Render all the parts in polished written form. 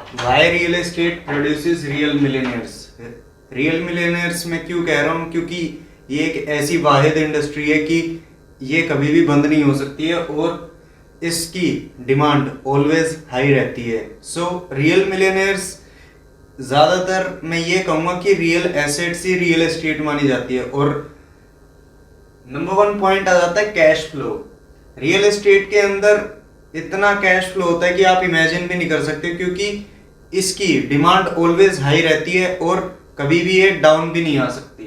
Y real estate produces real millionaires. Real millionaires मैं क्यों कह रहा हूँ, क्योंकि ये एक ऐसी वाहिद इंडस्ट्री है कि ये कभी भी बंद नहीं हो सकती है और इसकी डिमांड ऑलवेज हाई रहती है। सो रियल मिलियनेयर्स ज़्यादातर मैं ये कहूँगा कि रियल एसेट्स ही रियल एस्टेट मानी जाती है। और नंबर 1 पॉइंट आ जाता है कैश फ्लो। रियल एस्टेट के अंदर इतना कैश फ्लो होता है कि आप इमेजिन भी नहीं कर सकते, क्योंकि इसकी डिमांड ऑलवेज हाई रहती है और कभी भी ये डाउन भी नहीं आ सकती।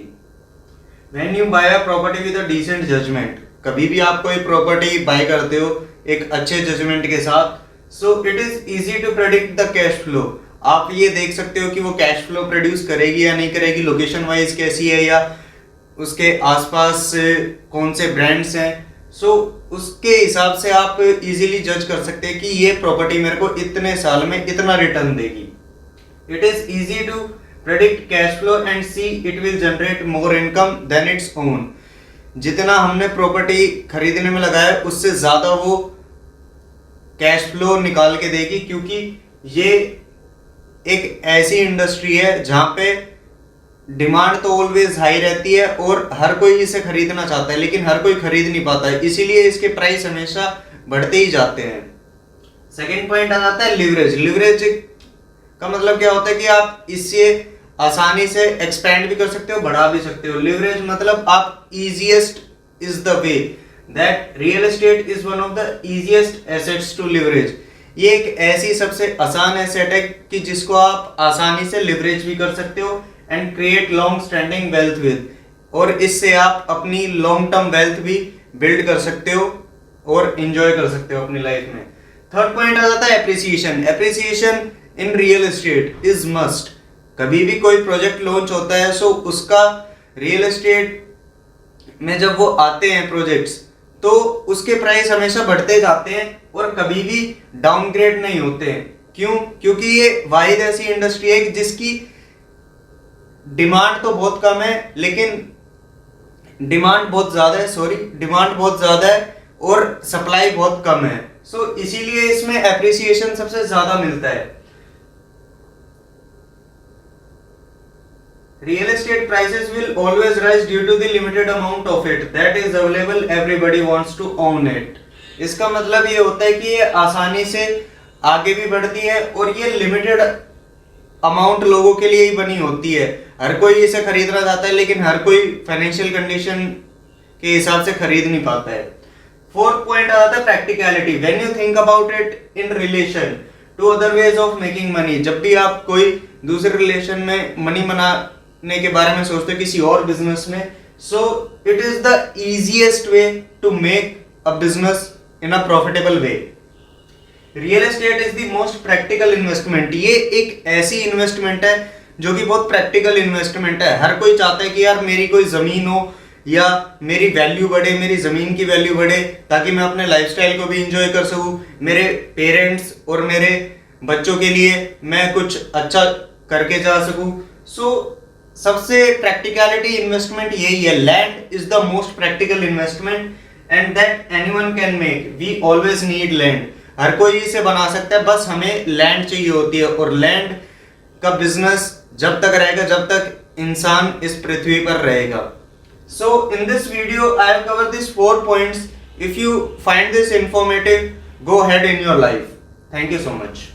When you buy a property with a decent judgment, कभी भी आप कोई प्रॉपर्टी बाय करते हो एक अच्छे जजमेंट के साथ, so it is easy to predict the cash flow. आप ये देख सकते हो कि वो कैश फ्लो प्रोड्यूस करेगी या नहीं करेगी, लोकेशन वाइज कैसी है या उसके आसपास कौन से ब्रांड्स हैं। सो उसके हिसाब से आप इजीली जज कर सकते हैं कि ये प्रॉपर्टी मेरे को इतने साल में इतना रिटर्न देगी। It is easy to predict cash flow and see it will generate more income than its own. जितना हमने प्रॉपर्टी खरीदने में लगाया उससे ज्यादा वो कैश फ्लो निकाल के देगी, क्योंकि ये एक ऐसी इंडस्ट्री है जहां पे डिमांड तो ऑलवेज हाई रहती है और हर कोई इसे खरीदना चाहता है, लेकिन हर कोई खरीद नहीं पाता है, इसीलिए इसके प्राइस हमेशा बढ़ते ही जाते हैं। सेकेंड पॉइंट आ जाता है लिवरेज। लिवरेज का मतलब क्या होता है कि आप इससे आसानी से एक्सपेंड भी कर सकते हो, बढ़ा भी सकते हो। लिवरेज मतलब आप easiest is the way that real estate is one of the easiest assets to leverage. ये एक ऐसी सबसे आसान एसेट है कि जिसको आप आसानी से लिवरेज भी कर सकते हो and create long standing wealth with, और इससे आप अपनी लॉन्ग टर्म वेल्थ भी बिल्ड कर सकते हो और एंजॉय कर सकते हो अपनी लाइफ में। थर्ड पॉइंट आ जाता है appreciation. Appreciation in real estate is must. कभी भी कोई प्रोजेक्ट लॉन्च होता है सो उसका रियल एस्टेट में जब वो आते हैं प्रोजेक्ट्स, तो उसके प्राइस हमेशा बढ़ते जाते हैं और कभी भी डाउनग्रेड नहीं होते हैं। क्यों? क्योंकि ये वाहिद ऐसी इंडस्ट्री है जिसकी डिमांड तो बहुत कम है लेकिन डिमांड बहुत ज्यादा है और सप्लाई बहुत कम है। सो इसीलिए इसमें एप्रिसिएशन सबसे ज्यादा मिलता है। Real estate prices will always rise due to the limited amount of it that is available, everybody wants to own it. इसका मतलब ये होता है कि ये आसानी से आगे भी बढ़ती है और ये लिमिटेड अमाउंट लोगों के लिए ही बनी होती है। हर कोई इसे खरीदना चाहता है लेकिन हर कोई फाइनेंशियल कंडीशन के हिसाब से खरीद नहीं पाता है। फोर्थ पॉइंट आता है practicality. When you think about it in relation to other ways of making money, जब भी आप कोई दूसरे रिलेशन में मनी बनाने के बारे में सोचते हो किसी और बिजनेस में, so it is the easiest way to make a business in a profitable way. Real estate is the most practical investment. ये एक ऐसी इन्वेस्टमेंट है जो कि बहुत प्रैक्टिकल इन्वेस्टमेंट है। हर कोई चाहता है कि यार मेरी कोई जमीन हो या मेरी वैल्यू बढ़े, मेरी जमीन की वैल्यू बढ़े, ताकि मैं अपने लाइफस्टाइल को भी एंजॉय कर सकूं, मेरे पेरेंट्स और मेरे बच्चों के लिए मैं कुछ अच्छा करके जा सकूं। सो सबसे प्रैक्टिकलिटी इन्वेस्टमेंट यही है। Land is the most practical investment and that anyone can make. We always need land. हर कोई इसे बना सकता है, बस हमें लैंड चाहिए होती है। और लैंड का बिजनेस जब तक रहेगा जब तक इंसान इस पृथ्वी पर रहेगा। So in this video I have covered this 4 points. If you find this informative, go ahead in your life. Thank you so much.